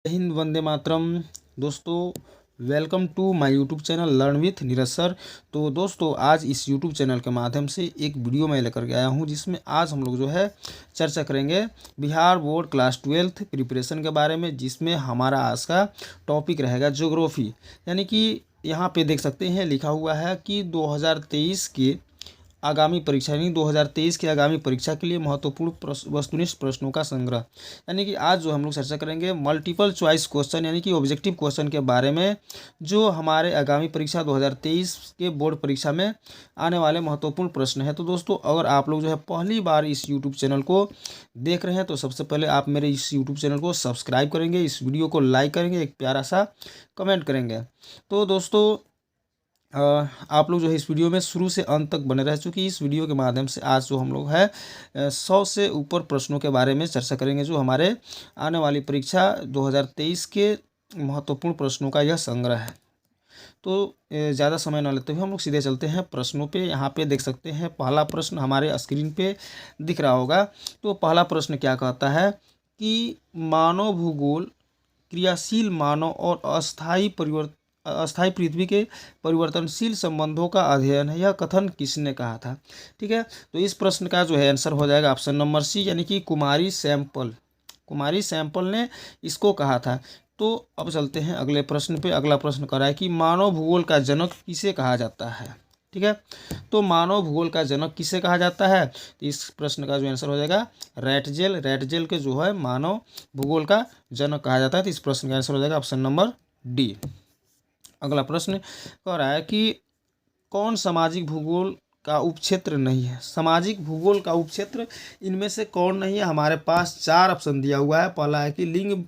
जय हिंद, वंदे मातरम। दोस्तों, welcome to my YouTube channel learn with Neeraj sir. तो दोस्तों, आज इस यूट्यूब चैनल के माध्यम से एक वीडियो मैं लेकर के आया हूं, जिसमें आज हम लोग जो है चर्चा करेंगे बिहार बोर्ड क्लास 12 प्रिपरेशन के बारे में, जिसमें हमारा आज का टॉपिक रहेगा ज्योग्राफी। यानी कि यहाँ पे देख सकते हैं लिखा हुआ है कि 2023 के आगामी परीक्षा यानी 2023 की आगामी परीक्षा के लिए महत्वपूर्ण वस्तुनिष्ठ प्रश्नों का संग्रह। यानी कि आज जो हम लोग चर्चा करेंगे मल्टीपल चॉइस क्वेश्चन यानी कि ऑब्जेक्टिव क्वेश्चन के बारे में, जो हमारे आगामी परीक्षा 2023 के बोर्ड परीक्षा में आने वाले महत्वपूर्ण प्रश्न है। तो दोस्तों, अगर आप लोग जो है पहली बार इस यूट्यूब चैनल को देख रहे हैं तो सबसे पहले आप मेरे इस यूट्यूब चैनल को सब्सक्राइब करेंगे, इस वीडियो को लाइक करेंगे, एक प्यारा सा कमेंट करेंगे। तो दोस्तों, आप लोग जो है इस वीडियो में शुरू से अंत तक बने रह, चूँकि इस वीडियो के माध्यम से आज जो हम लोग है 100 से ऊपर प्रश्नों के बारे में चर्चा करेंगे, जो हमारे आने वाली परीक्षा 2023 के महत्वपूर्ण प्रश्नों का यह संग्रह है। तो ज़्यादा समय न लेते हुए हम लोग सीधे चलते हैं प्रश्नों पे। यहाँ पे देख सकते हैं पहला प्रश्न हमारे स्क्रीन पे दिख रहा होगा। तो पहला प्रश्न क्या कहता है कि मानव भूगोल क्रियाशील मानव और अस्थायी पृथ्वी के परिवर्तनशील संबंधों का अध्ययन है, यह कथन किसने कहा था। ठीक है, तो इस प्रश्न का जो है आंसर हो जाएगा ऑप्शन नंबर सी, यानी कि कुमारी सैंपल ने इसको कहा था। तो अब चलते हैं अगले प्रश्न पे। अगला प्रश्न कह रहा है कि मानव भूगोल का जनक किसे कहा जाता है। ठीक है, तो मानव भूगोल का जनक किसे कहा जाता है, तो इस प्रश्न का जो आंसर हो जाएगा रैटजेल के जो है मानव भूगोल का जनक कहा जाता है। तो इस प्रश्न का आंसर हो जाएगा ऑप्शन नंबर डी। अगला प्रश्न कह रहा है कि कौन सामाजिक भूगोल का उपक्षेत्र नहीं है। सामाजिक भूगोल का उपक्षेत्र इनमें से कौन नहीं है। हमारे पास 4 ऑप्शन दिया हुआ है। पहला है कि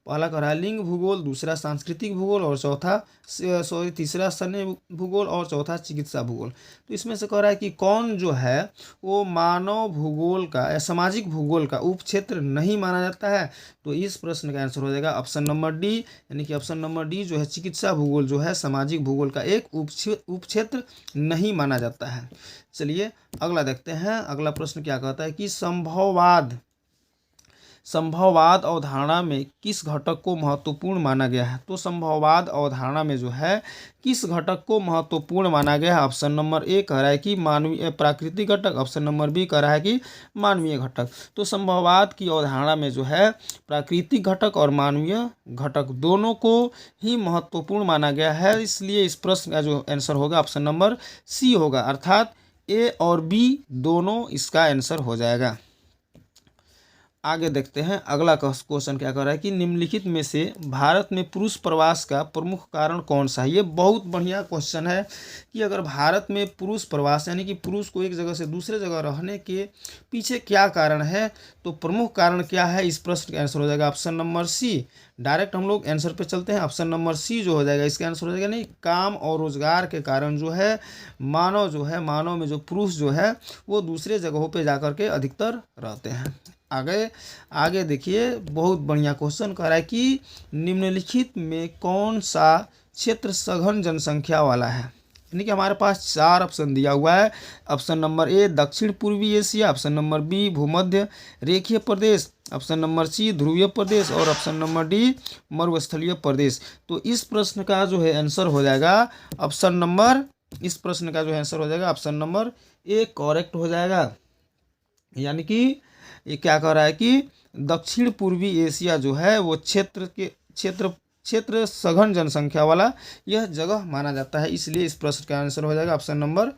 पहला कह रहा है लिंग भूगोल, दूसरा सांस्कृतिक भूगोल और तीसरा सैन्य भूगोल और चौथा चिकित्सा भूगोल। तो इसमें से कह रहा है कि कौन जो है वो मानव भूगोल का या सामाजिक भूगोल का उपक्षेत्र नहीं माना जाता है। तो इस प्रश्न का आंसर हो जाएगा ऑप्शन नंबर डी, यानी कि ऑप्शन नंबर डी जो है चिकित्सा भूगोल जो है सामाजिक भूगोल का एक उपक्षेत्र नहीं माना जाता है। चलिए अगला देखते हैं। अगला प्रश्न क्या कहता है कि संभववाद अवधारणा में किस घटक को महत्वपूर्ण माना गया है। तो संभववाद अवधारणा में जो है किस घटक को महत्वपूर्ण माना गया है। ऑप्शन नंबर ए कह रहा है कि मानवीय प्राकृतिक घटक, ऑप्शन नंबर बी कह रहा है कि मानवीय घटक। तो संभववाद की अवधारणा में जो है प्राकृतिक घटक और मानवीय घटक दोनों को ही महत्वपूर्ण माना गया है। इसलिए इस प्रश्न का जो आंसर होगा ऑप्शन नंबर सी होगा, अर्थात ए और बी दोनों इसका आंसर हो जाएगा। आगे देखते हैं अगला क्वेश्चन क्या कर रहा है कि निम्नलिखित में से भारत में पुरुष प्रवास का प्रमुख कारण कौन सा है। ये बहुत बढ़िया क्वेश्चन है कि अगर भारत में पुरुष प्रवास यानी कि पुरुष को एक जगह से दूसरे जगह रहने के पीछे क्या कारण है, तो प्रमुख कारण क्या है। इस प्रश्न का आंसर हो जाएगा ऑप्शन नंबर सी। डायरेक्ट हम लोग आंसर पे चलते हैं। ऑप्शन नंबर सी जो हो जाएगा इसका आंसर हो जाएगा, नहीं, काम और रोजगार के कारण जो है मानव में जो पुरुष जो है वो दूसरे जगहों पे जाकर के अधिकतर रहते हैं। आगे देखिए, बहुत बढ़िया क्वेश्चन कह रहा है कि निम्नलिखित में कौन सा क्षेत्र सघन जनसंख्या वाला है। यानी कि हमारे पास 4 ऑप्शन दिया हुआ है। ऑप्शन नंबर ए दक्षिण पूर्वी एशिया, ऑप्शन नंबर बी भूमध्य रेखीय प्रदेश, ऑप्शन नंबर सी ध्रुवीय प्रदेश और ऑप्शन नंबर डी मरुस्थलीय प्रदेश। तो इस प्रश्न का जो है आंसर हो जाएगा ऑप्शन नंबर ए करेक्ट हो जाएगा। यानी कि ये क्या कह रहा है कि दक्षिण पूर्वी एशिया जो है वो क्षेत्र सघन जनसंख्या वाला यह जगह माना जाता है, इसलिए इस प्रश्न का आंसर हो जाएगा ऑप्शन नंबर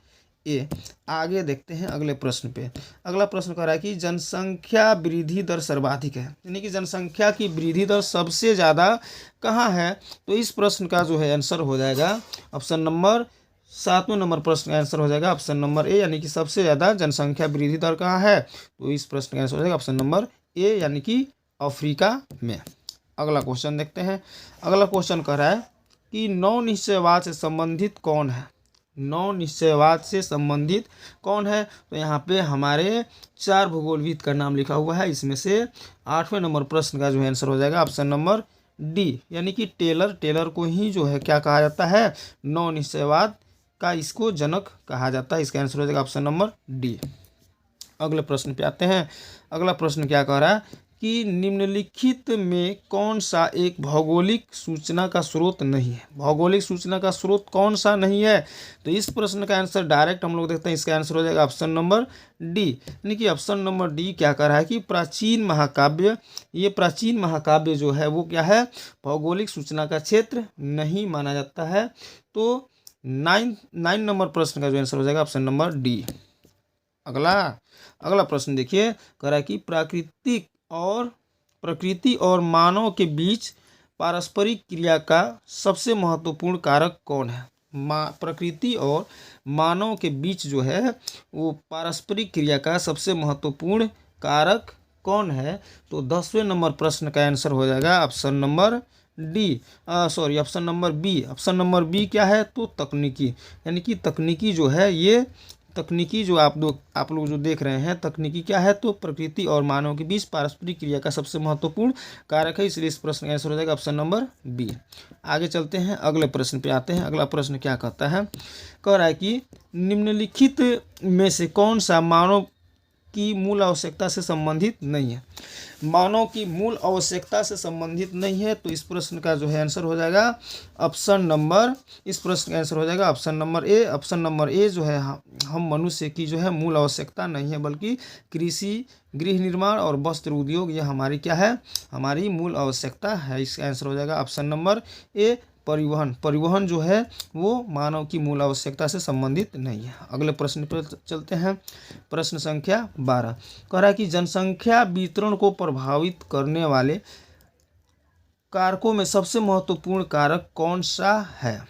ए। आगे देखते हैं अगले प्रश्न पे। अगला प्रश्न कह रहा है कि जनसंख्या वृद्धि दर सर्वाधिक है, यानी कि जनसंख्या की वृद्धि दर सबसे ज़्यादा कहाँ है। तो इस प्रश्न का जो है आंसर हो जाएगा ऑप्शन नंबर 7वें नंबर प्रश्न का आंसर हो जाएगा ऑप्शन नंबर ए, यानी कि सबसे ज़्यादा जनसंख्या वृद्धि दर कहाँ है। तो इस प्रश्न का आंसर हो जाएगा ऑप्शन नंबर ए, यानी कि अफ्रीका में। अगला क्वेश्चन देखते हैं। अगला क्वेश्चन कह रहा है कि नौ निश्चयवाद से संबंधित कौन है। तो यहाँ पे हमारे 4 भूगोलविद का नाम लिखा हुआ है। इसमें से 8वें नंबर प्रश्न का जो है आंसर हो जाएगा ऑप्शन नंबर डी, यानी कि टेलर को ही जो है क्या कहा जाता है, नौ निश्चयवाद का इसको जनक कहा जाता है। इसका आंसर हो जाएगा ऑप्शन नंबर डी। अगले प्रश्न पे आते हैं। अगला प्रश्न क्या कह रहा है कि निम्नलिखित में कौन सा एक भौगोलिक सूचना का स्रोत नहीं है। भौगोलिक सूचना का स्रोत कौन सा नहीं है, तो इस प्रश्न का आंसर डायरेक्ट हम लोग देखते हैं, इसका आंसर हो जाएगा ऑप्शन नंबर डी। यानी कि ऑप्शन नंबर डी क्या कर रहा है कि प्राचीन महाकाव्य, ये प्राचीन महाकाव्य जो है वो क्या है, भौगोलिक सूचना का क्षेत्र नहीं माना जाता है। तो 9 नंबर प्रश्न का जो आंसर हो जाएगा ऑप्शन नंबर डी। अगला प्रश्न देखिए, कह रहा है कि प्रकृति और मानव के बीच पारस्परिक क्रिया का सबसे महत्वपूर्ण कारक कौन है। प्रकृति और मानव के बीच जो है वो पारस्परिक क्रिया का सबसे महत्वपूर्ण कारक कौन है, तो 10वें नंबर प्रश्न का आंसर हो जाएगा option number D, option number B. Option number B क्या है, तो तकनीकी। यानी कि तकनीकी जो है, ये तकनीकी जो आप लोग जो देख रहे हैं, तकनीकी क्या है, तो प्रकृति और मानव के बीच पारस्परिक क्रिया का सबसे महत्वपूर्ण कारक है, इसलिए इस प्रश्न का आंसर हो जाएगा ऑप्शन नंबर बी। आगे चलते हैं, अगले प्रश्न पे आते हैं। अगला प्रश्न क्या कहता है, कह रहा है कि निम्नलिखित में से कौन सा मानव की मूल आवश्यकता से संबंधित नहीं है। मानव की मूल आवश्यकता से संबंधित नहीं है, तो इस प्रश्न का जो है आंसर हो जाएगा ऑप्शन नंबर, इस प्रश्न का आंसर हो जाएगा option number A. Option number A जो है, हम मनुष्य की जो है मूल आवश्यकता नहीं है, बल्कि कृषि, गृह निर्माण और वस्त्र उद्योग, ये हमारी क्या है, हमारी मूल आवश्यकता है। इसका आंसर हो जाएगा ऑप्शन नंबर ए, परिवहन जो है वो मानव की मूल आवश्यकता से संबंधित नहीं है। अगले प्रश्न पर चलते हैं, प्रश्न संख्या 12, कह रहा है कि जनसंख्या वितरण को प्रभावित करने वाले कारकों में सबसे महत्वपूर्ण कारक कौन सा है।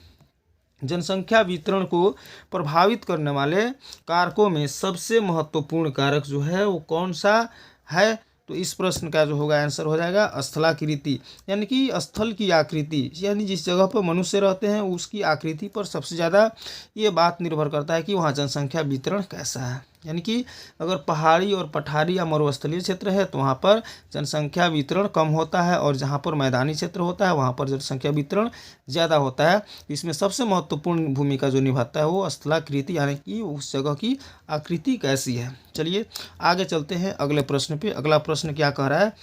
जनसंख्या वितरण को प्रभावित करने वाले कारकों में सबसे महत्वपूर्ण कारक जो है वो कौन सा है, तो इस प्रश्न का जो होगा आंसर हो जाएगा स्थलाकृति। यानी कि स्थल की आकृति, यानी जिस जगह पर मनुष्य रहते हैं उसकी आकृति पर सबसे ज़्यादा ये बात निर्भर करता है कि वहाँ जनसंख्या वितरण कैसा है। यानी कि अगर पहाड़ी और पठारी या मरुस्थलीय क्षेत्र है तो वहाँ पर जनसंख्या वितरण कम होता है, और जहाँ पर मैदानी क्षेत्र होता है वहाँ पर जनसंख्या वितरण ज़्यादा होता है। इसमें सबसे महत्वपूर्ण भूमिका जो निभाता है वो स्थलाकृति, यानी कि उस जगह की आकृति कैसी है। चलिए आगे चलते हैं अगले प्रश्न पे। अगला प्रश्न क्या कह रहा है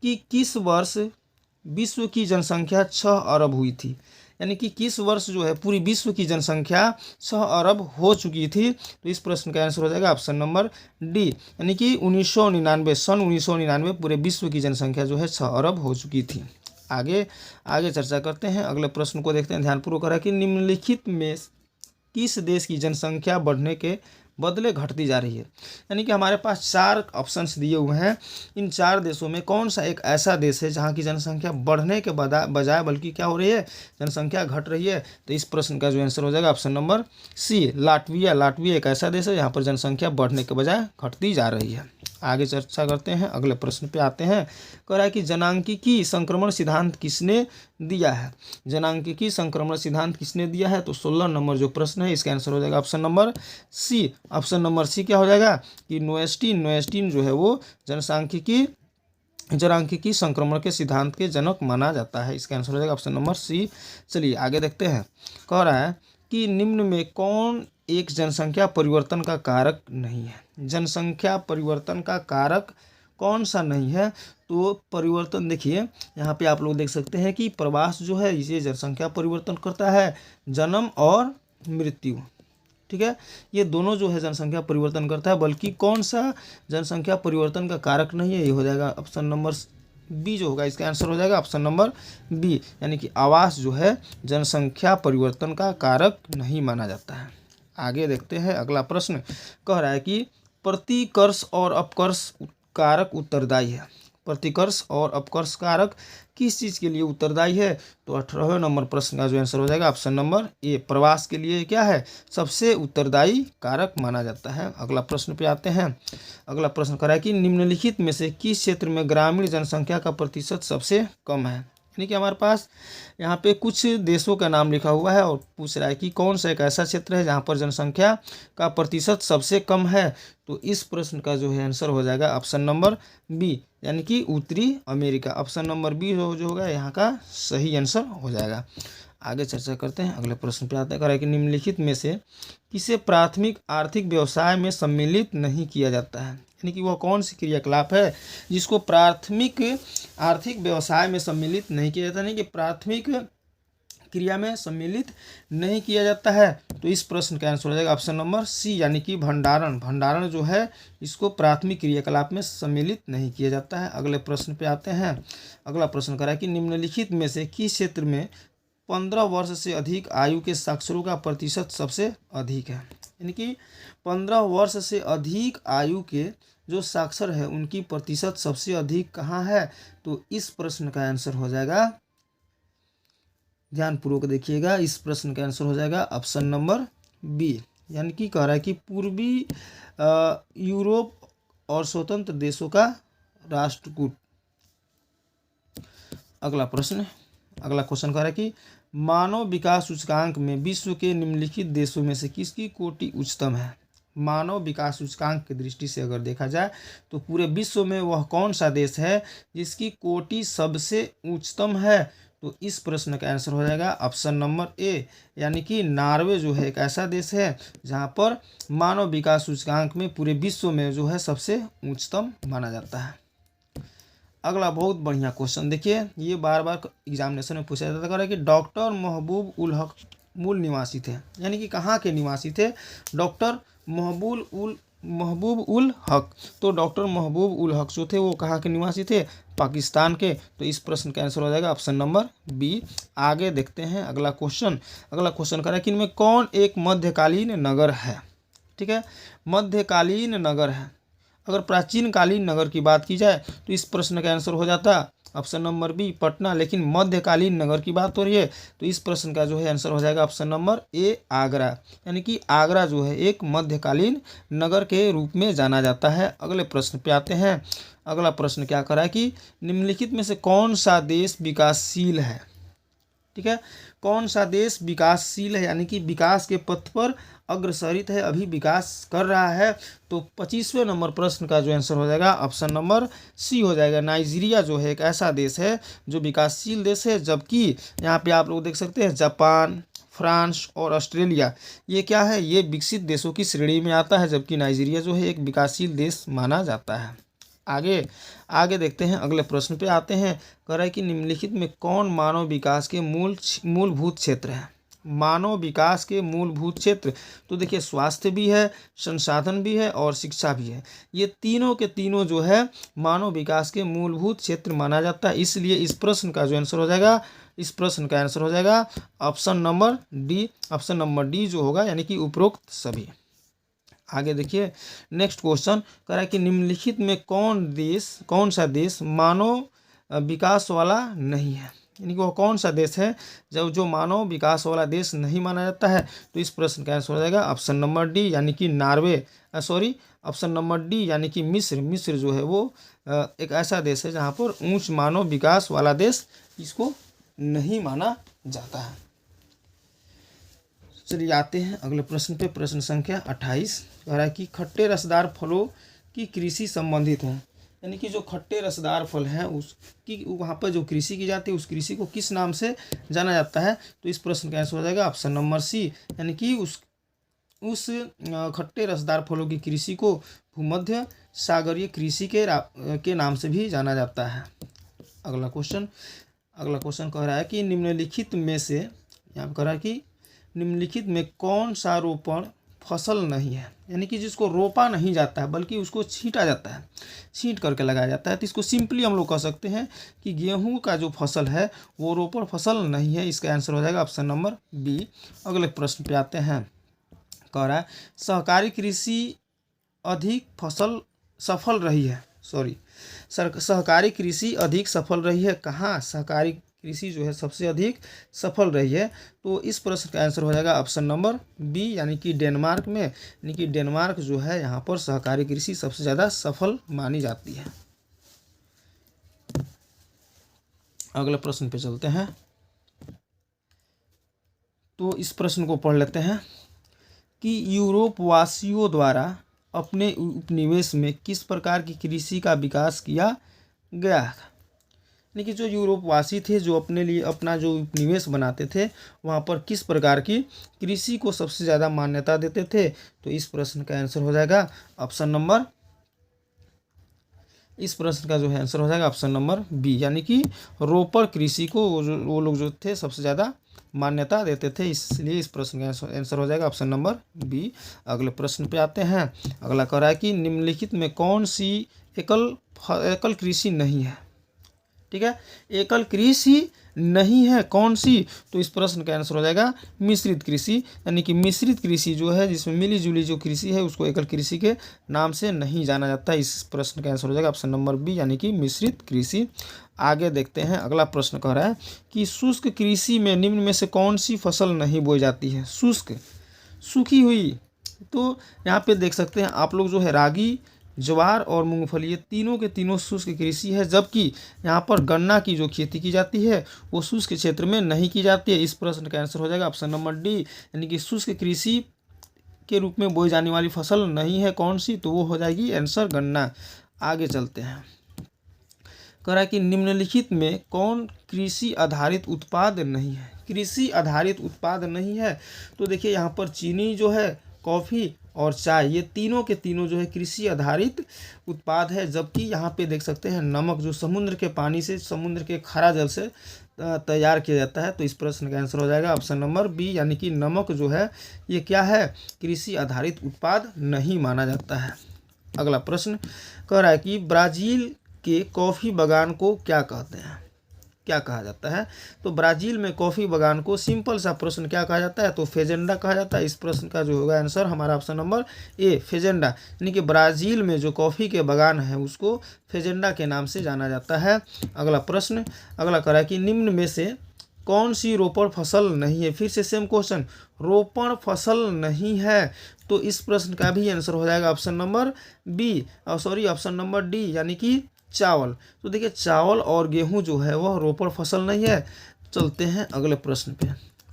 कि किस वर्ष विश्व की जनसंख्या 6 अरब हुई थी। यानी कि किस वर्ष जो है पूरी विश्व की जनसंख्या 6 अरब हो चुकी थी, तो इस प्रश्न का आंसर हो जाएगा ऑप्शन नंबर डी। यानी कि 1999, सन 1999 पूरे विश्व की जनसंख्या जो है 6 अरब हो चुकी थी। आगे चर्चा करते हैं, अगले प्रश्न को देखते हैं, ध्यानपूर्वक करा कि निम्नलिखित में किस देश की जनसंख्या बढ़ने के बदले घटती जा रही है। यानी कि हमारे पास 4 ऑप्शंस दिए हुए हैं, इन 4 देशों में कौन सा एक ऐसा देश है जहां की जनसंख्या बढ़ने के बजाय बल्कि क्या हो रही है, जनसंख्या घट रही है। तो इस प्रश्न का जो आंसर हो जाएगा ऑप्शन नंबर सी, लाटविया एक ऐसा देश है जहां पर जनसंख्या बढ़ने के बजाय घटती जा रही है। आगे चर्चा करते हैं, अगले प्रश्न पे आते हैं। कह रहा है कि जनांकीय संक्रमण सिद्धांत किसने दिया है। जनांकीय संक्रमण सिद्धांत किसने दिया है, तो 16 नंबर जो प्रश्न है इसका आंसर हो जाएगा option number C. Option number C क्या हो जाएगा कि नोएस्टीन जो है वो जनांकीय संक्रमण के सिद्धांत के जनक माना जाता है। इसका आंसर हो जाएगा ऑप्शन नंबर सी। चलिए आगे देखते हैं, कह रहा है कि निम्न में कौन एक जनसंख्या परिवर्तन का कारक नहीं है। जनसंख्या परिवर्तन का कारक कौन सा नहीं है, तो परिवर्तन देखिए यहाँ पे आप लोग देख सकते हैं कि प्रवास जो है इसे जनसंख्या परिवर्तन करता है, जन्म और मृत्यु, ठीक है, ये दोनों जो है जनसंख्या परिवर्तन करता है, बल्कि कौन सा जनसंख्या परिवर्तन का कारक नहीं है, ये हो जाएगा ऑप्शन नंबर बी जो होगा, इसका आंसर हो जाएगा ऑप्शन नंबर बी। यानी कि आवास जो है जनसंख्या परिवर्तन का कारक नहीं माना जाता है। आगे देखते हैं, अगला प्रश्न कह रहा है कि प्रतिकर्ष और अपकर्ष कारक उत्तरदायी है। प्रतिकर्ष और अपकर्ष कारक किस चीज़ के लिए उत्तरदायी है, तो 18वें नंबर प्रश्न का जो आंसर हो जाएगा ऑप्शन नंबर ए, प्रवास के लिए क्या है, सबसे उत्तरदायी कारक माना जाता है। अगला प्रश्न पे आते हैं, अगला प्रश्न कह रहा है कि निम्नलिखित में से किस क्षेत्र में ग्रामीण जनसंख्या का प्रतिशत सबसे कम है। यानी कि हमारे पास यहाँ पे कुछ देशों का नाम लिखा हुआ है और पूछ रहा है कि कौन सा एक ऐसा क्षेत्र है जहाँ पर जनसंख्या का प्रतिशत सबसे कम है, तो इस प्रश्न का जो है आंसर हो जाएगा ऑप्शन नंबर बी, यानी कि उत्तरी अमेरिका। ऑप्शन नंबर बी जो होगा यहाँ का सही आंसर हो जाएगा। आगे चर्चा करते हैं, अगले प्रश्न पे आते हैं, कह रहा है कि निम्नलिखित में से किसे प्राथमिक आर्थिक व्यवसाय में सम्मिलित नहीं किया जाता है। यानी कि वह कौन सी क्रियाकलाप है जिसको प्राथमिक आर्थिक व्यवसाय में सम्मिलित नहीं किया जाता, नहीं कि प्राथमिक क्रिया में सम्मिलित नहीं किया जाता है। तो इस प्रश्न का आंसर हो जाएगा ऑप्शन नंबर सी, यानी कि भंडारण। भंडारण जो है इसको प्राथमिक क्रियाकलाप में सम्मिलित नहीं किया जाता है। अगले प्रश्न पे आते हैं। अगला प्रश्न करा कि निम्नलिखित में से किस क्षेत्र में 15 वर्ष से अधिक आयु के साक्षरों का प्रतिशत सबसे अधिक है, यानी कि 15 वर्ष से अधिक आयु के जो साक्षर है उनकी प्रतिशत सबसे अधिक कहाँ है। तो इस प्रश्न का आंसर हो जाएगा, ध्यानपूर्वक देखिएगा, इस प्रश्न का आंसर हो जाएगा ऑप्शन नंबर बी, यानी कि कह रहा है कि पूर्वी यूरोप और स्वतंत्र देशों का राष्ट्रकूट। अगला क्वेश्चन कह रहा है कि मानव विकास सूचकांक में विश्व के निम्नलिखित देशों में से किसकी कोटि उच्चतम है। मानव विकास सूचकांक की दृष्टि से अगर देखा जाए तो पूरे विश्व में वह कौन सा देश है जिसकी कोटि सबसे उच्चतम है। तो इस प्रश्न का आंसर हो जाएगा ऑप्शन नंबर ए, यानी कि नॉर्वे जो है एक ऐसा देश है जहां पर मानव विकास सूचकांक में पूरे विश्व में जो है सबसे उच्चतम माना जाता है। अगला बहुत बढ़िया क्वेश्चन देखिए, ये बार बार एग्जामिनेशन में पूछा जाता है कि डॉक्टर महबूब उल हक मूल निवासी थे, यानी कि कहाँ के निवासी थे डॉक्टर महबूब उल हक। तो डॉक्टर महबूब उल हक जो थे वो कहाँ के निवासी थे, पाकिस्तान के। तो इस प्रश्न का आंसर हो जाएगा ऑप्शन नंबर बी। आगे देखते हैं अगला क्वेश्चन कह रहा है कि इनमें कौन एक मध्यकालीन नगर है। ठीक है, मध्यकालीन नगर है। अगर प्राचीन कालीन नगर की बात की जाए तो इस प्रश्न का आंसर हो जाता ऑप्शन नंबर बी पटना, लेकिन मध्यकालीन नगर की बात हो रही है तो इस प्रश्न का जो है आंसर हो जाएगा ऑप्शन नंबर ए आगरा, यानी कि आगरा जो है एक मध्यकालीन नगर के रूप में जाना जाता है। अगले प्रश्न पे आते हैं। अगला प्रश्न क्या करा है कि निम्नलिखित में से कौन सा देश विकासशील है। ठीक है, कौन सा देश विकासशील है, यानी कि विकास के पथ पर अग्रसरित है, अभी विकास कर रहा है। तो 25वें नंबर प्रश्न का जो आंसर हो जाएगा ऑप्शन नंबर सी हो जाएगा। नाइजीरिया जो है एक ऐसा देश है जो विकासशील देश है, जबकि यहाँ पे आप लोग देख सकते हैं जापान, फ्रांस और ऑस्ट्रेलिया ये क्या है, ये विकसित देशों की श्रेणी में आता है, जबकि नाइजीरिया जो है एक विकासशील देश माना जाता है। आगे देखते हैं। अगले प्रश्न पे आते हैं। कह रहा है कि निम्नलिखित में कौन मानव विकास के मूलभूत क्षेत्र है। मानव विकास के मूलभूत क्षेत्र तो देखिए स्वास्थ्य भी है, संसाधन भी है और शिक्षा भी है। ये तीनों के तीनों जो है मानव विकास के मूलभूत क्षेत्र माना जाता है। इसलिए इस प्रश्न का जो आंसर हो जाएगा, इस प्रश्न का आंसर हो जाएगा option number D. Option number D जो होगा, यानी कि उपरोक्त सभी। आगे देखिए नेक्स्ट क्वेश्चन कह रहा है कि निम्नलिखित में कौन सा देश मानव विकास वाला नहीं है, यानी कि वो कौन सा देश है जो मानव विकास वाला देश नहीं माना जाता है। तो इस प्रश्न का आंसर हो जाएगा ऑप्शन नंबर डी, यानी कि ऑप्शन नंबर डी यानी कि मिस्र जो है वो एक ऐसा देश है जहाँ पर उच्च मानव विकास वाला देश इसको नहीं माना जाता है। चलिए आते हैं अगले प्रश्न पे। प्रश्न संख्या 28 कह रहा है कि खट्टे रसदार फलों की कृषि संबंधित है, यानी कि जो खट्टे रसदार फल हैं उसकी वहाँ पर जो कृषि की जाती है उस कृषि को किस नाम से जाना जाता है। तो इस प्रश्न का आंसर हो जाएगा ऑप्शन नंबर सी, यानी कि उस खट्टे रसदार फलों की कृषि को भूमध्य सागरीय कृषि के नाम से भी जाना जाता है। अगला क्वेश्चन कह रहा है कि निम्नलिखित में से, यहाँ पर कह रहा है कि निम्नलिखित में कौन सा रोपण फसल नहीं है, यानी कि जिसको रोपा नहीं जाता है बल्कि उसको छींटा जाता है, छींट करके लगाया जाता है। तो इसको सिंपली हम लोग कह सकते हैं कि गेहूं का जो फसल है वो रोपण फसल नहीं है। इसका आंसर हो जाएगा ऑप्शन नंबर बी। अगले प्रश्न पे आते हैं। कह रहा है सहकारी कृषि अधिक सफल रही है, सहकारी कृषि अधिक सफल रही है। कहाँ सहकारी कृषि जो है सबसे अधिक सफल रही है। तो इस प्रश्न का आंसर हो जाएगा ऑप्शन नंबर बी, यानी कि डेनमार्क में, यानी कि डेनमार्क जो है यहाँ पर सहकारी कृषि सबसे ज़्यादा सफल मानी जाती है। अगले प्रश्न पे चलते हैं। तो इस प्रश्न को पढ़ लेते हैं कि यूरोप वासियों द्वारा अपने उपनिवेश में किस प्रकार की कृषि का विकास किया गया, यानी कि जो यूरोपवासी थे जो अपने लिए अपना जो उपनिवेश बनाते थे वहाँ पर किस प्रकार की कृषि को सबसे ज़्यादा मान्यता देते थे। तो इस प्रश्न का आंसर हो जाएगा ऑप्शन नंबर इस प्रश्न का जो है आंसर हो जाएगा ऑप्शन नंबर बी, यानी कि रोपड़ कृषि को वो लोग जो थे सबसे ज़्यादा मान्यता देते थे, इसलिए इस प्रश्न का आंसर हो जाएगा ऑप्शन नंबर बी। अगले प्रश्न पे आते हैं। अगला कह रहा है कि निम्नलिखित में कौन सी एकल कृषि नहीं है। ठीक है, एकल कृषि नहीं है कौन सी, तो इस प्रश्न का आंसर हो जाएगा मिश्रित कृषि, यानी कि मिश्रित कृषि जो है जिसमें मिली जुली जो कृषि है उसको एकल कृषि के नाम से नहीं जाना जाता। इस प्रश्न का आंसर हो जाएगा ऑप्शन नंबर बी, यानी कि मिश्रित कृषि। आगे देखते हैं। अगला प्रश्न कह रहा है कि शुष्क कृषि में निम्न में से कौन सी फसल नहीं बोई जाती है। शुष्क, सूखी हुई, तो यहाँ पे देख सकते हैं आप लोग जो है रागी, ज्वार और मूंगफली, ये तीनों के तीनों शुष्क कृषि है, जबकि यहाँ पर गन्ना की जो खेती की जाती है वो शुष्क क्षेत्र में नहीं की जाती है। इस प्रश्न का आंसर हो जाएगा ऑप्शन नंबर डी, यानी कि शुष्क कृषि के रूप में बोई जाने वाली फसल नहीं है कौन सी, तो वो हो जाएगी आंसर गन्ना। आगे चलते हैं। कह रहा है कि निम्नलिखित में कौन कृषि आधारित उत्पाद नहीं है। कृषि आधारित उत्पाद नहीं है, तो देखिए यहाँ पर चीनी जो है, कॉफ़ी और चाय, ये तीनों के तीनों जो है कृषि आधारित उत्पाद है, जबकि यहाँ पे देख सकते हैं नमक जो समुद्र के पानी से, समुद्र के खारा जल से तैयार किया जाता है। तो इस प्रश्न का आंसर हो जाएगा ऑप्शन नंबर बी, यानी कि नमक जो है ये क्या है, कृषि आधारित उत्पाद नहीं माना जाता है। अगला प्रश्न कह रहा है कि ब्राज़ील के कॉफ़ी बागान को क्या कहते हैं, क्या कहा जाता है। तो ब्राज़ील में कॉफ़ी बागान को सिंपल सा प्रश्न क्या कहा जाता है, तो फेजेंडा कहा जाता है। इस प्रश्न का जो होगा आंसर हमारा ऑप्शन नंबर ए, फेजेंडा, यानी कि ब्राज़ील में जो कॉफ़ी के बागान है उसको फेजेंडा के नाम से जाना जाता है। अगला प्रश्न, अगला कह रहा है कि निम्न में से कौन सी रोपण फसल नहीं है। फिर से सेम क्वेश्चन, रोपण फसल नहीं है, तो इस प्रश्न का भी आंसर हो जाएगा option number B, sorry option number D, यानी कि चावल। तो देखिए चावल और गेहूं जो है वह रोपण फसल नहीं है। चलते हैं अगले प्रश्न पे।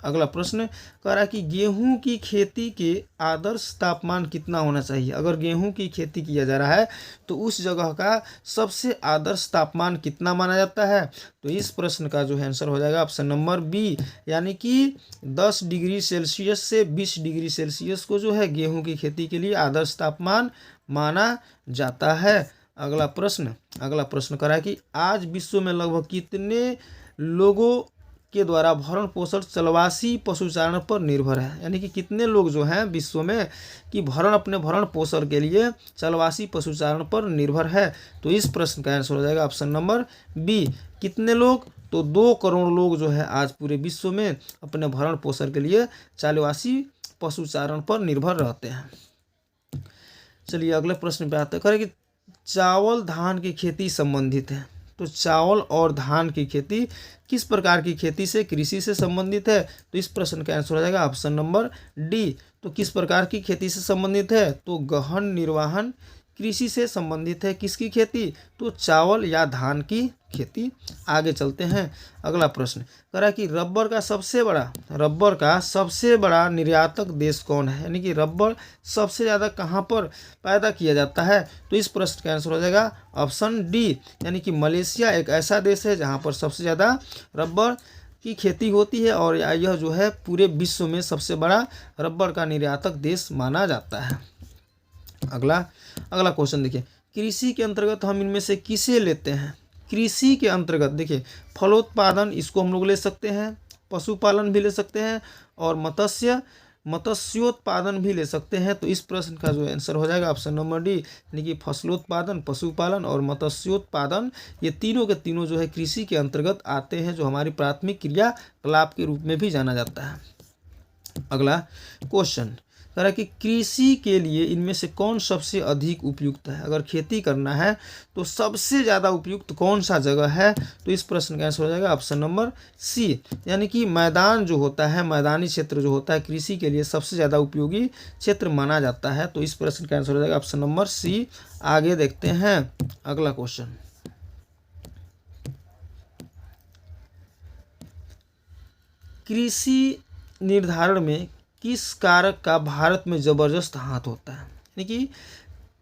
अगला प्रश्न कह रहा है कि गेहूं की खेती के आदर्श तापमान कितना होना चाहिए। अगर गेहूं की खेती किया जा रहा है तो उस जगह का सबसे आदर्श तापमान कितना माना जाता है, तो इस प्रश्न का जो है आंसर हो जाएगा ऑप्शन नंबर बी, यानी कि 10 डिग्री सेल्सियस से 20 डिग्री सेल्सियस को जो है गेहूं की खेती के लिए आदर्श तापमान माना जाता है। अगला प्रश्न करा कि आज विश्व में लगभग कितने लोगों के द्वारा भरण पोषण चलवासी पशुचारण पर निर्भर है। यानी कि कितने लोग जो हैं विश्व में कि अपने भरण पोषण के लिए चलवासी पशुचारण पर निर्भर है, तो इस प्रश्न का आंसर हो जाएगा ऑप्शन नंबर बी, कितने लोग, तो 2 करोड़ लोग जो है आज पूरे विश्व में अपने भरण पोषण के लिए चलवासी पशुचारण पर निर्भर रहते हैं। चलिए अगले प्रश्न पे आते हैं। करें कि चावल धान की खेती संबंधित है, तो चावल और धान की खेती किस प्रकार की खेती से, कृषि से संबंधित है, तो इस प्रश्न का आंसर हो जाएगा ऑप्शन नंबर डी। तो किस प्रकार की खेती से संबंधित है, तो गहन निर्वहन कृषि से संबंधित है। किसकी खेती, तो चावल या धान की खेती। आगे चलते हैं। अगला प्रश्न कह रहा है कि रबर का सबसे बड़ा निर्यातक देश कौन है। यानी कि रबर सबसे ज़्यादा कहाँ पर पैदा किया जाता है, तो इस प्रश्न का आंसर हो जाएगा ऑप्शन डी, यानी कि मलेशिया एक ऐसा देश है जहाँ पर सबसे ज़्यादा रबर की खेती होती है और यह जो है पूरे विश्व में सबसे बड़ा रबर का निर्यातक देश माना जाता है। अगला क्वेश्चन देखिए, कृषि के अंतर्गत हम इनमें से किसे लेते हैं। कृषि के अंतर्गत देखिए फलोत्पादन, इसको हम लोग ले सकते हैं, पशुपालन भी ले सकते हैं और मत्स्योत्पादन भी ले सकते हैं। तो इस प्रश्न का जो आंसर हो जाएगा ऑप्शन नंबर डी, यानी कि फसलोत्पादन, पशुपालन और मत्स्योत्पादन, ये तीनों के तीनों जो है कृषि के अंतर्गत आते हैं, जो हमारी प्राथमिक क्रियाकलाप के रूप में भी जाना जाता है। अगला क्वेश्चन कह रहा है कि कृषि के लिए इनमें से कौन सबसे अधिक उपयुक्त है। अगर खेती करना है तो सबसे ज़्यादा उपयुक्त कौन सा जगह है, तो इस प्रश्न का आंसर हो जाएगा ऑप्शन नंबर सी, यानी कि मैदान जो होता है, मैदानी क्षेत्र जो होता है कृषि के लिए सबसे ज़्यादा उपयोगी क्षेत्र माना जाता है। तो इस प्रश्न का आंसर हो जाएगा ऑप्शन नंबर सी। आगे देखते हैं अगला क्वेश्चन। कृषि निर्धारण में किस कारक का भारत में जबरदस्त हाथ होता है। यानी कि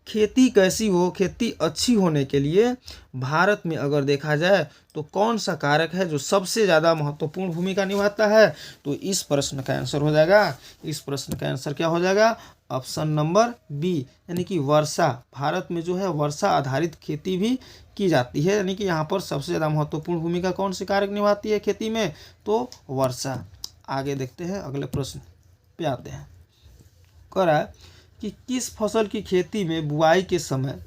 खेती कैसी हो, खेती अच्छी होने के लिए भारत में अगर देखा जाए तो कौन सा कारक है जो सबसे ज़्यादा महत्वपूर्ण भूमिका निभाता है? तो इस प्रश्न का आंसर हो जाएगा, इस प्रश्न का आंसर क्या हो जाएगा? ऑप्शन नंबर बी, यानी कि वर्षा। भारत में जो है वर्षा आधारित खेती भी की जाती है, यानी कि यहाँ पर सबसे ज़्यादा महत्वपूर्ण भूमिका कौन सी कारक निभाती है खेती में? तो वर्षा। आगे देखते हैं, अगले प्रश्न पे आते हैं। कह रहा है कि किस फसल की खेती में बुआई के समय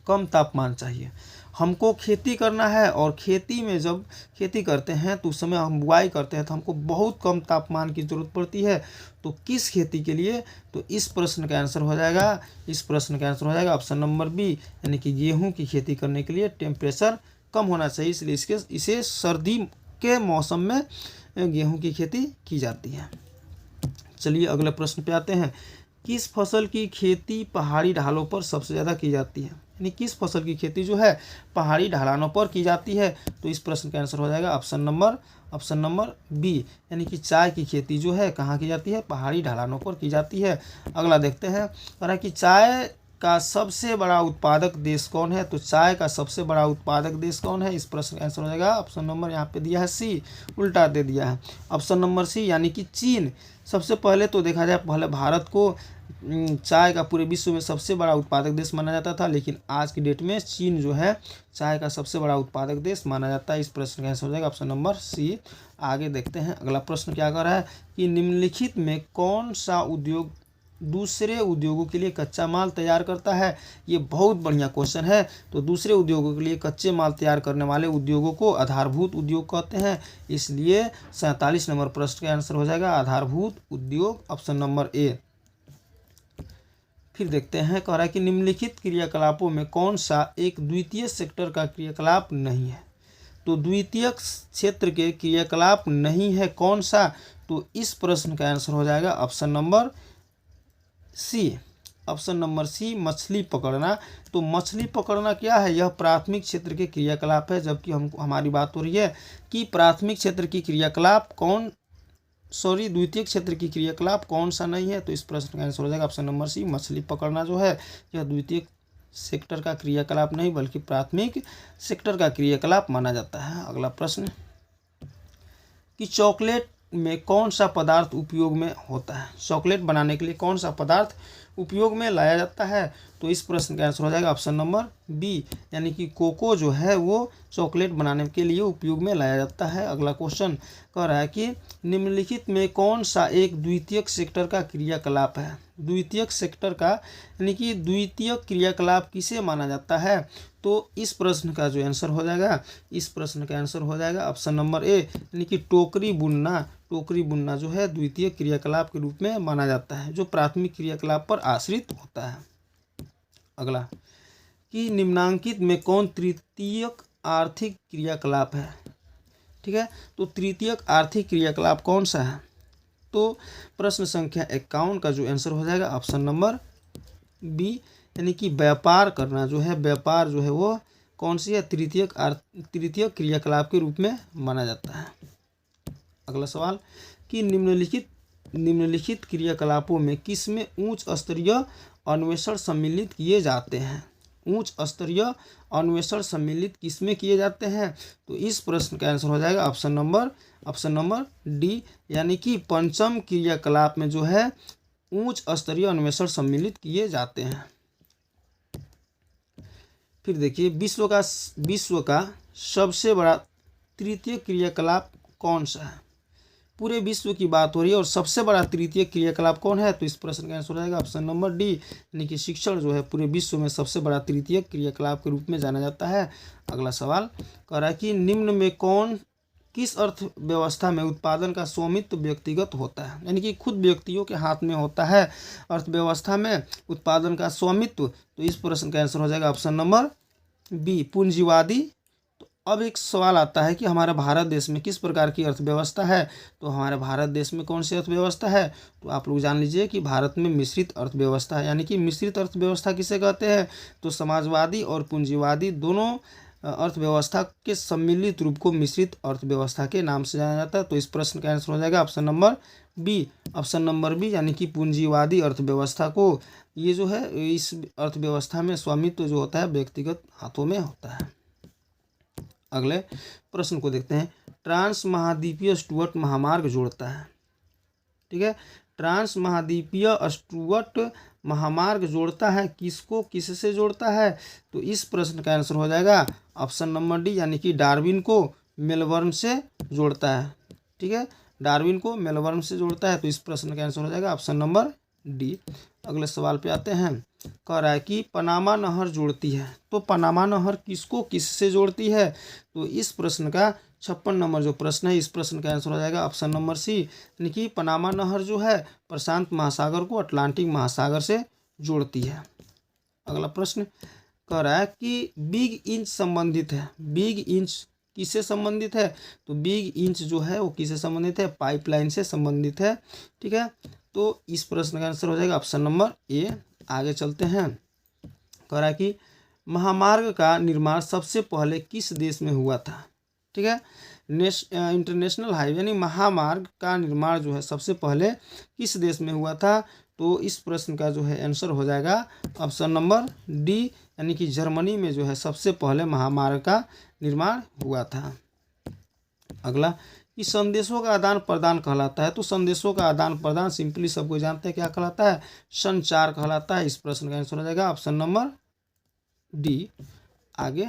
कम तापमान चाहिए? हमको खेती करना है और खेती में जब खेती करते हैं तो उस समय हम बुआई करते हैं तो हमको बहुत कम तापमान की ज़रूरत पड़ती है। तो किस खेती के लिए? तो इस प्रश्न का आंसर हो जाएगा, इस प्रश्न का आंसर हो जाएगा ऑप्शन नंबर बी, यानी कि गेहूं की खेती करने के लिए टेम्परेचर कम होना चाहिए, इसलिए इसे सर्दी के मौसम में गेहूं की खेती की जाती है। चलिए अगले प्रश्न पे आते हैं। किस फसल की खेती पहाड़ी ढालों पर सबसे ज़्यादा की जाती है? यानी किस फसल की खेती जो है पहाड़ी ढलानों पर की जाती है? तो इस प्रश्न का आंसर हो जाएगा ऑप्शन नंबर बी, यानी कि चाय की खेती जो है कहाँ की जाती है? पहाड़ी ढलानों पर की जाती है। अगला देखते हैं, कह रहा है कि चाय का सबसे बड़ा उत्पादक देश कौन है? तो चाय का सबसे बड़ा उत्पादक देश कौन है? इस प्रश्न का आंसर हो जाएगा ऑप्शन नंबर, यहाँ पे दिया है सी, उल्टा दे दिया है, ऑप्शन नंबर सी, यानी कि चीन। सबसे पहले तो देखा जाए, पहले भारत को चाय का पूरे विश्व में सबसे बड़ा उत्पादक देश माना जाता था, लेकिन आज की डेट में चीन जो है चाय का सबसे बड़ा उत्पादक देश माना जाता है। इस प्रश्न का आंसर हो जाएगा ऑप्शन नंबर सी। आगे देखते हैं, अगला प्रश्न क्या कर रहा है कि निम्नलिखित में कौन सा उद्योग दूसरे उद्योगों के लिए कच्चा माल तैयार करता है? ये बहुत बढ़िया क्वेश्चन है। तो दूसरे उद्योगों के लिए कच्चे माल तैयार करने वाले उद्योगों को आधारभूत उद्योग कहते हैं, इसलिए 47 नंबर प्रश्न का आंसर हो जाएगा आधारभूत उद्योग, ऑप्शन नंबर ए। फिर देखते हैं, कह रहा है कि निम्नलिखित क्रियाकलापों में कौन सा एक द्वितीय सेक्टर का क्रियाकलाप नहीं है? तो द्वितीय क्षेत्र के क्रियाकलाप नहीं है कौन सा? तो इस प्रश्न का आंसर हो जाएगा option number C, option number C, मछली पकड़ना। तो मछली पकड़ना क्या है? यह प्राथमिक क्षेत्र के क्रियाकलाप है, जबकि हमारी बात हो रही है कि प्राथमिक क्षेत्र की क्रियाकलाप द्वितीय क्षेत्र की क्रियाकलाप कौन सा नहीं है? तो इस प्रश्न का आंसर हो जाएगा ऑप्शन नंबर सी, मछली पकड़ना जो है यह द्वितीय सेक्टर का क्रियाकलाप नहीं बल्कि प्राथमिक सेक्टर का क्रियाकलाप माना जाता है। अगला प्रश्न कि चॉकलेट में कौन सा पदार्थ उपयोग में होता है? चॉकलेट बनाने के लिए कौन सा पदार्थ उपयोग में लाया जाता है? तो इस प्रश्न का आंसर हो जाएगा ऑप्शन नंबर बी, यानी कि कोको जो है वो चॉकलेट बनाने के लिए उपयोग में लाया जाता है। अगला क्वेश्चन कह रहा है कि निम्नलिखित में कौन सा एक द्वितीयक सेक्टर का क्रियाकलाप है? द्वितीयक सेक्टर का यानी कि द्वितीयक क्रियाकलाप किसे माना जाता है? तो इस प्रश्न का जो आंसर हो जाएगा, इस प्रश्न का आंसर हो जाएगा ऑप्शन नंबर ए, यानी कि टोकरी बुनना जो है द्वितीय क्रियाकलाप के रूप में माना जाता है, जो प्राथमिक क्रियाकलाप पर आश्रित होता है। अगला कि निम्नांकित में कौन तृतीयक आर्थिक क्रियाकलाप है? ठीक है, तो तृतीयक आर्थिक क्रियाकलाप कौन सा है? तो प्रश्न संख्या 51 का जो आंसर हो जाएगा ऑप्शन नंबर बी, यानी कि व्यापार करना जो है, व्यापार जो है वो कौन सी है? तृतीयक क्रियाकलाप के रूप में माना जाता है। अगला सवाल कि निम्नलिखित क्रियाकलापों में किसमें उच्च स्तरीय अन्वेषण सम्मिलित किए जाते हैं? उच्च स्तरीय अन्वेषण सम्मिलित किसमें किए जाते हैं? तो इस प्रश्न का आंसर हो जाएगा ऑप्शन नंबर डी, यानी कि पंचम क्रियाकलाप में जो है उच्च स्तरीय अन्वेषण सम्मिलित किए जाते हैं। फिर देखिए, विश्व का सबसे बड़ा तृतीय क्रियाकलाप कौन सा है? पूरे विश्व की बात हो रही है और सबसे बड़ा तृतीय क्रियाकलाप कौन है? तो इस प्रश्न का आंसर हो जाएगा ऑप्शन नंबर डी, यानी कि शिक्षण जो है पूरे विश्व में सबसे बड़ा तृतीय क्रियाकलाप के रूप में जाना जाता है। अगला सवाल कह रहा है कि निम्न में किस अर्थव्यवस्था में उत्पादन का स्वामित्व व्यक्तिगत होता है? यानी कि खुद व्यक्तियों के हाथ में होता है अर्थव्यवस्था में उत्पादन का स्वामित्व। तो इस प्रश्न का आंसर हो जाएगा ऑप्शन नंबर बी, पूंजीवादी। तो अब एक सवाल आता है कि हमारे भारत देश में किस प्रकार की अर्थव्यवस्था है? तो हमारे भारत देश में कौन सी अर्थव्यवस्था है? तो आप लोग जान लीजिए कि भारत में मिश्रित अर्थव्यवस्था है। यानी कि मिश्रित अर्थव्यवस्था किसे कहते हैं? तो समाजवादी और पूंजीवादी दोनों अर्थव्यवस्था के सम्मिलित रूप को मिश्रित अर्थव्यवस्था के नाम से जाना जाता है। तो इस प्रश्न का आंसर हो जाएगा option number B. Option number B यानी कि पूंजीवादी अर्थव्यवस्था को, ये जो है इस अर्थव्यवस्था में स्वामित्व जो होता है व्यक्तिगत हाथों में होता है। अगले प्रश्न को देखते हैं। ट्रांस महाद्वीपीय स्टुअर्ट महामार्ग जोड़ता है, ठीक है। ट्रांस महाद्वीपीय स्टुअर्ट महामार्ग जोड़ता है किसको किससे जोड़ता है? तो इस प्रश्न का आंसर हो जाएगा ऑप्शन नंबर डी यानी कि डार्विन को मेलबर्न से जोड़ता है, ठीक है। डार्विन को मेलबर्न से जोड़ता है। तो इस प्रश्न का आंसर हो जाएगा ऑप्शन नंबर डी। अगले सवाल पे आते हैं। कह रहा है कि पनामा नहर जोड़ती है, तो पनामा नहर किसको किससे जोड़ती है? तो इस प्रश्न का 56 नंबर जो प्रश्न है, इस प्रश्न का आंसर हो जाएगा ऑप्शन नंबर सी यानी कि पनामा नहर जो है प्रशांत महासागर को अटलांटिक महासागर से जोड़ती है। अगला प्रश्न कह रहा है कि बिग इंच संबंधित है, बिग इंच किससे संबंधित है? तो बिग इंच जो है वो किससे संबंधित है? पाइपलाइन से संबंधित है, ठीक है। तो इस प्रश्न का आंसर हो जाएगा ऑप्शन नंबर ए। आगे चलते हैं। कह रहा है कि महामार्ग का निर्माण सबसे पहले किस देश में हुआ था, ठीक है। इंटरनेशनल हाईवे यानी महामार्ग का निर्माण जो है सबसे पहले किस देश में हुआ था? तो इस प्रश्न का जो है आंसर हो जाएगा ऑप्शन नंबर डी यानी कि जर्मनी में जो है सबसे पहले महामार्ग का निर्माण हुआ था। अगला कि संदेशों का आदान प्रदान कहलाता है, तो संदेशों का आदान प्रदान सिंपली सबको जानते हैं क्या कहलाता है? संचार कहलाता है। इस प्रश्न का आंसर हो जाएगा ऑप्शन नंबर डी। आगे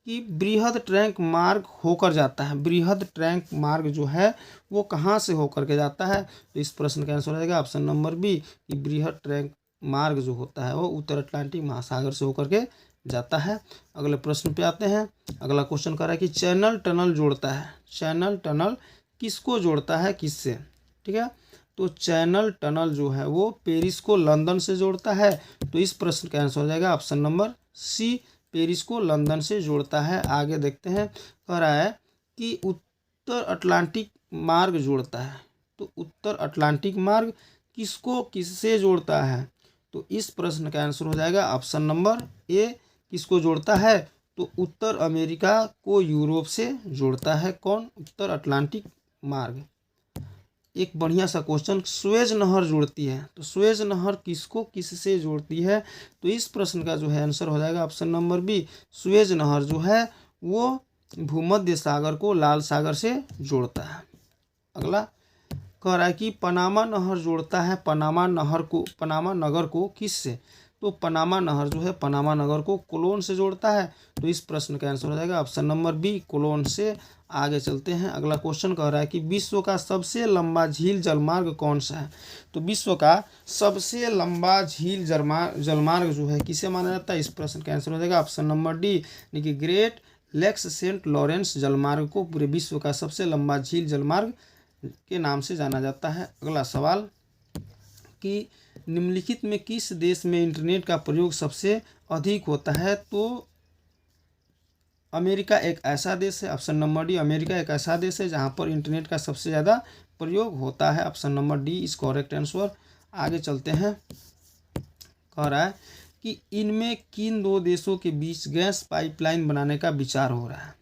कि बृहद ट्रैंक मार्ग होकर जाता है, बृहद ट्रैंक मार्ग जो है वो कहाँ से होकर के जाता है? तो इस प्रश्न का आंसर हो जाएगा ऑप्शन नंबर बी कि बृहद ट्रैंक मार्ग जो होता है वो उत्तर अटलांटिक महासागर से होकर के जाता है। अगले प्रश्न पे आते हैं। अगला क्वेश्चन कर रहा है कि चैनल टनल जोड़ता है, चैनल टनल किसको जोड़ता है किससे, ठीक है। तो चैनल टनल जो है वो पेरिस को लंदन से जोड़ता है। तो इस प्रश्न का आंसर हो जाएगा ऑप्शन नंबर सी, पेरिस को लंदन से जोड़ता है। आगे देखते हैं। कह रहा है कि उत्तर अटलांटिक मार्ग जोड़ता है, तो उत्तर अटलांटिक मार्ग किसको किससे जोड़ता है? तो इस प्रश्न का आंसर हो जाएगा ऑप्शन नंबर ए, किसको जोड़ता है? तो उत्तर अमेरिका को यूरोप से जोड़ता है। कौन? उत्तर अटलांटिक मार्ग। एक बढ़िया सा क्वेश्चन, सुएज नहर जोड़ती है, तो सुएज नहर किसको किससे जोड़ती है? तो इस प्रश्न का जो है आंसर हो जाएगा ऑप्शन नंबर बी, सुएज नहर जो है वो भूमध्य सागर को लाल सागर से जोड़ता है। अगला कह रहा है कि पनामा नहर जोड़ता है पनामा नगर को किससे? तो पनामा नहर जो है पनामा नगर को कोलोन से जोड़ता है। तो इस प्रश्न का आंसर हो जाएगा ऑप्शन नंबर बी, कोलोन से। आगे चलते हैं। अगला क्वेश्चन कह रहा है कि विश्व का सबसे लंबा झील जलमार्ग कौन सा है? तो विश्व का सबसे लंबा झील जलमार्ग जो है किसे माना जाता है? इस प्रश्न का आंसर हो जाएगा ऑप्शन नंबर डी यानी कि ग्रेट लेक्स सेंट लॉरेंस जलमार्ग को पूरे विश्व का सबसे लंबा झील जलमार्ग के नाम से जाना जाता है। अगला सवाल कि निम्नलिखित में किस देश में इंटरनेट का प्रयोग सबसे अधिक होता है? तो अमेरिका एक ऐसा देश है, ऑप्शन नंबर डी। अमेरिका एक ऐसा देश है जहां पर इंटरनेट का सबसे ज़्यादा प्रयोग होता है। Option number D is correct answer. आगे चलते हैं। कह रहा है कि इनमें किन दो देशों के बीच गैस पाइपलाइन बनाने का विचार हो रहा है?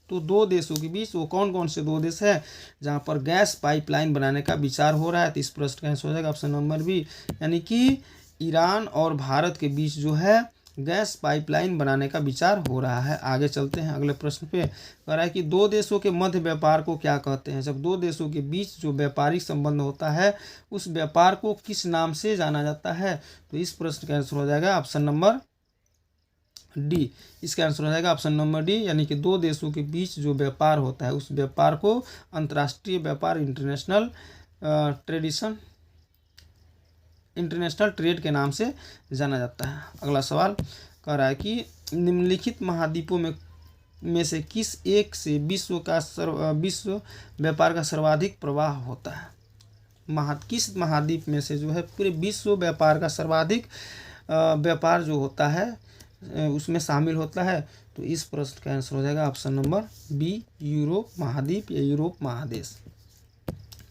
तो दो देशों के बीच वो कौन कौन से दो देश है जहां पर गैस पाइपलाइन बनाने का विचार हो रहा है? तो इस प्रश्न का आंसर हो जाएगा ऑप्शन नंबर बी यानी कि ईरान और भारत के बीच जो है गैस पाइपलाइन बनाने का विचार हो रहा है। आगे चलते हैं अगले प्रश्न पे। कह रहा है कि दो देशों के मध्य व्यापार को क्या कहते हैं? जब दो देशों के बीच जो व्यापारिक संबंध होता है उस व्यापार को किस नाम से जाना जाता है? तो इस प्रश्न का आंसर हो जाएगा ऑप्शन नंबर डी। इसका आंसर हो जाएगा ऑप्शन नंबर डी यानी कि दो देशों के बीच जो व्यापार होता है उस व्यापार को अंतर्राष्ट्रीय व्यापार इंटरनेशनल ट्रेड के नाम से जाना जाता है। अगला सवाल कह रहा है कि निम्नलिखित महाद्वीपों में से किस एक से विश्व व्यापार का सर्वाधिक प्रवाह होता है? किस महाद्वीप में से जो है पूरे विश्व व्यापार का सर्वाधिक व्यापार जो होता है उसमें शामिल होता है? तो इस प्रश्न का आंसर हो जाएगा ऑप्शन नंबर बी, यूरोप महाद्वीप या यूरोप महादेश।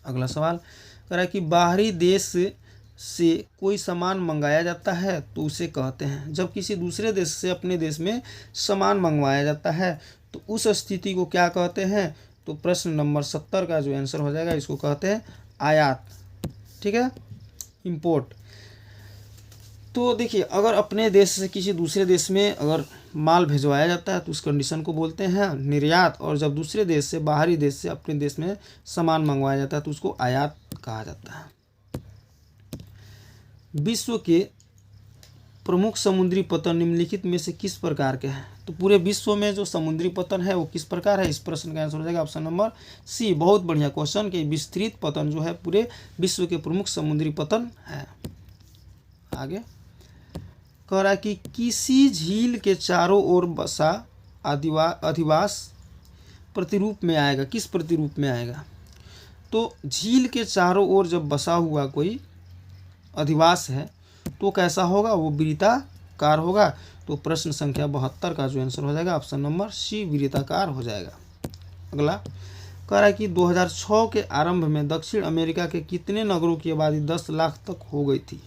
अगला सवाल कह रहा है कि बाहरी देश से कोई सामान मंगाया जाता है तो उसे कहते हैं। जब किसी दूसरे देश से अपने देश में सामान मंगवाया जाता है तो उस स्थिति को क्या कहते हैं? तो प्रश्न नंबर 70 का जो आंसर हो जाएगा इसको कहते हैं आयात। ठीक है, इंपोर्ट। तो देखिए, अगर अपने देश से किसी दूसरे देश में अगर माल भिजवाया जाता है तो उस कंडीशन को बोलते हैं निर्यात, और जब दूसरे देश से, बाहरी देश से अपने देश में सामान मंगवाया जाता है तो उसको आयात कहा जाता है। विश्व के प्रमुख समुद्री पतन निम्नलिखित में से किस प्रकार के हैं? तो पूरे विश्व में जो समुद्री पतन है वो किस प्रकार है? इस प्रश्न का आंसर हो जाएगा ऑप्शन नंबर सी। बहुत बढ़िया क्वेश्चन कि विस्तृत पतन जो है पूरे विश्व के प्रमुख समुद्री पतन है। आगे कह रहा है कि किसी झील के चारों ओर बसा अधिवास प्रतिरूप में आएगा। किस प्रतिरूप में आएगा? तो झील के चारों ओर जब बसा हुआ कोई अधिवास है तो कैसा होगा? वो वृत्ताकार होगा। तो प्रश्न संख्या 72 का जो आंसर हो जाएगा ऑप्शन नंबर सी, वृत्ताकार हो जाएगा। अगला कह रहा है कि 2006 के आरंभ में दक्षिण अमेरिका के कितने नगरों की आबादी 10 लाख तक हो गई थी?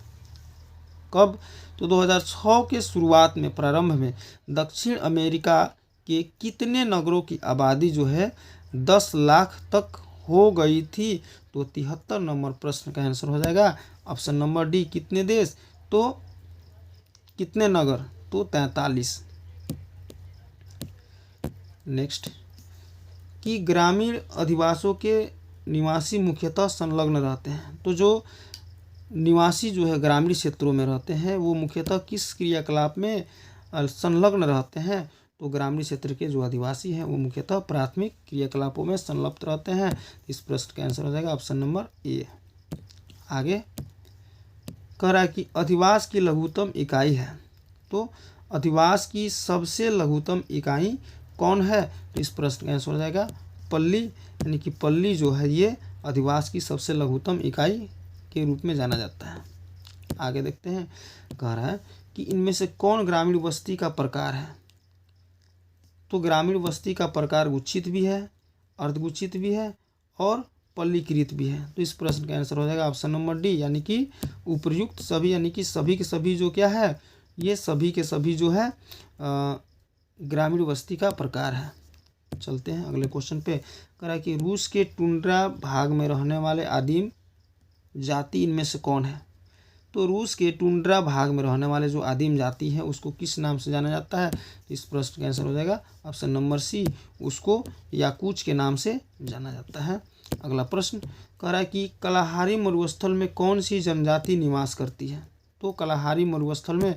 कब? तो 2006 के शुरुआत में, प्रारंभ में दक्षिण अमेरिका के कितने नगरों की आबादी जो है 10 लाख तक हो गई थी? तो 73 नंबर प्रश्न का आंसर हो जाएगा ऑप्शन नंबर डी, कितने देश? तो कितने नगर? तो 43। नेक्स्ट कि ग्रामीण अधिवासों के निवासी मुख्यतः संलग्न रहते हैं। तो जो निवासी जो है ग्रामीण क्षेत्रों में रहते हैं वो मुख्यतः किस क्रियाकलाप में संलग्न रहते हैं? तो ग्रामीण क्षेत्र के जो आदिवासी हैं वो मुख्यतः प्राथमिक क्रियाकलापों में संलग्न रहते हैं। इस प्रश्न का आंसर हो जाएगा ऑप्शन नंबर ए। आगे कह रहा है कि अधिवास की लघुत्तम इकाई है। तो अधिवास की सबसे लघुत्तम इकाई कौन है? तो इस प्रश्न का आंसर हो जाएगा पल्ली, यानी कि पल्ली जो है ये अधिवास की सबसे लघुत्तम इकाई के रूप में जाना जाता है। आगे देखते हैं, कह रहा है कि इनमें से कौन ग्रामीण बस्ती का प्रकार है? तो ग्रामीण बस्ती का प्रकार गुच्छित भी है, अर्धगुच्छित भी है और पल्लीकृत भी है। तो इस प्रश्न का आंसर हो जाएगा ऑप्शन नंबर डी, यानी कि उपर्युक्त सभी, यानी कि सभी के सभी जो क्या है, ये सभी के सभी जो है ग्रामीण बस्ती का प्रकार है। चलते हैं अगले क्वेश्चन पे। कह रहा है कि रूस के टुंड्रा भाग में रहने वाले आदिम जाति इनमें से कौन है? तो रूस के टुंड्रा भाग में रहने वाले जो आदिम जाति है उसको किस नाम से जाना जाता है? तो इस प्रश्न का आंसर हो जाएगा ऑप्शन नंबर सी, उसको याकूच के नाम से जाना जाता है। अगला प्रश्न कह रहा है कि कलाहारी मरुस्थल में कौन सी जनजाति निवास करती है? तो कलाहारी मरुस्थल में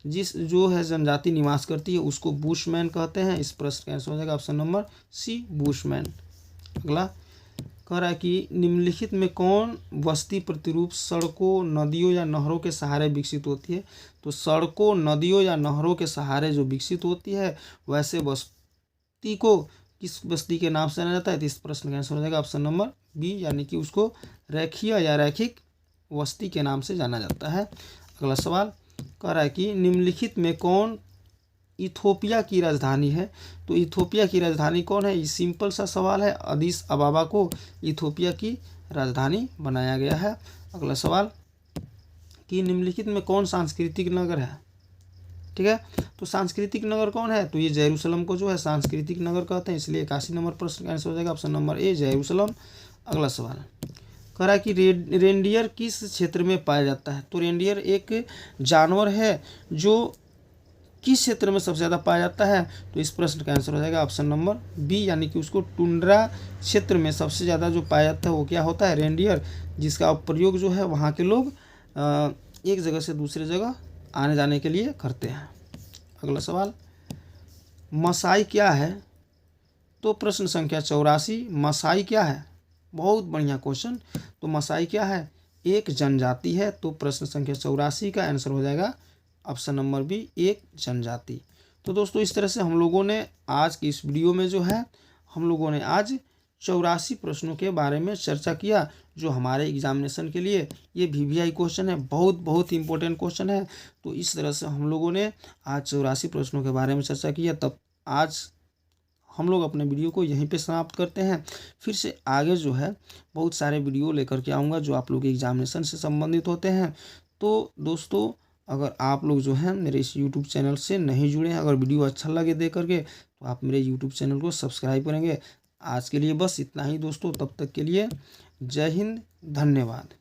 जिस जो है जनजाति निवास करती है उसको बुशमैन कहते हैं। इस प्रश्न का आंसर हो जाएगा ऑप्शन नंबर सी, बुशमैन। अगला कह रहा है कि निम्नलिखित में कौन बस्ती प्रतिरूप सड़कों, नदियों या नहरों के सहारे विकसित होती है? तो सड़कों, नदियों या नहरों के सहारे जो विकसित होती है वैसे बस्ती को किस बस्ती के नाम से जाना जाता है? तो इस प्रश्न का आंसर हो जाएगा ऑप्शन नंबर बी, यानी कि उसको रेखीय या रैखिक बस्ती के नाम से जाना जाता है। अगला सवाल कह रहा है कि निम्नलिखित में कौन इथोपिया की राजधानी है? तो इथोपिया की राजधानी कौन है? ये सिंपल सा सवाल है। अदीस अबाबा को इथोपिया की राजधानी बनाया गया है। अगला सवाल कि निम्नलिखित में कौन सांस्कृतिक नगर है? ठीक है, तो सांस्कृतिक नगर कौन है? तो ये जेरूसलम को जो है सांस्कृतिक नगर कहते हैं, इसलिए 81 नंबर प्रश्न का आंसर हो जाएगा ऑप्शन नंबर ए, जेरूसलम। अगला सवाल कह रहा है कि रेंडियर किस क्षेत्र में पाया जाता है? तो रेंडियर एक जानवर है जो किस क्षेत्र में सबसे ज़्यादा पाया जाता है? तो इस प्रश्न का आंसर हो जाएगा ऑप्शन नंबर बी, यानी कि उसको टुंड्रा क्षेत्र में सबसे ज़्यादा जो पाया जाता है वो क्या होता है? रेंडियर, जिसका प्रयोग जो है वहाँ के लोग एक जगह से दूसरे जगह आने जाने के लिए करते हैं। अगला सवाल, मसाई क्या है? तो प्रश्न संख्या 84, मसाई क्या है? बहुत बढ़िया क्वेश्चन। तो मसाई क्या है? एक जनजाति है। तो प्रश्न संख्या 84 का आंसर हो जाएगा ऑप्शन नंबर बी, एक जनजाति। तो दोस्तों इस तरह से हम लोगों ने आज की इस वीडियो में जो है हम लोगों ने आज 84 प्रश्नों के बारे में चर्चा किया जो हमारे एग्जामिनेशन के लिए ये VVI क्वेश्चन है, बहुत इंपॉर्टेंट क्वेश्चन है। तो इस तरह से हम लोगों ने आज 84 प्रश्नों के बारे में चर्चा किया। तब आज हम लोग अपने वीडियो को यहीं पे समाप्त करते हैं। फिर से आगे जो है बहुत सारे वीडियो लेकर के आऊँगा जो आप लोग के एग्जामिनेशन से संबंधित होते हैं। तो दोस्तों, अगर आप लोग जो है मेरे इस यूट्यूब चैनल से नहीं जुड़े हैं, अगर वीडियो अच्छा लगे देख करके, तो आप मेरे यूट्यूब चैनल को सब्सक्राइब करेंगे। आज के लिए बस इतना ही दोस्तों, तब तक के लिए जय हिंद, धन्यवाद।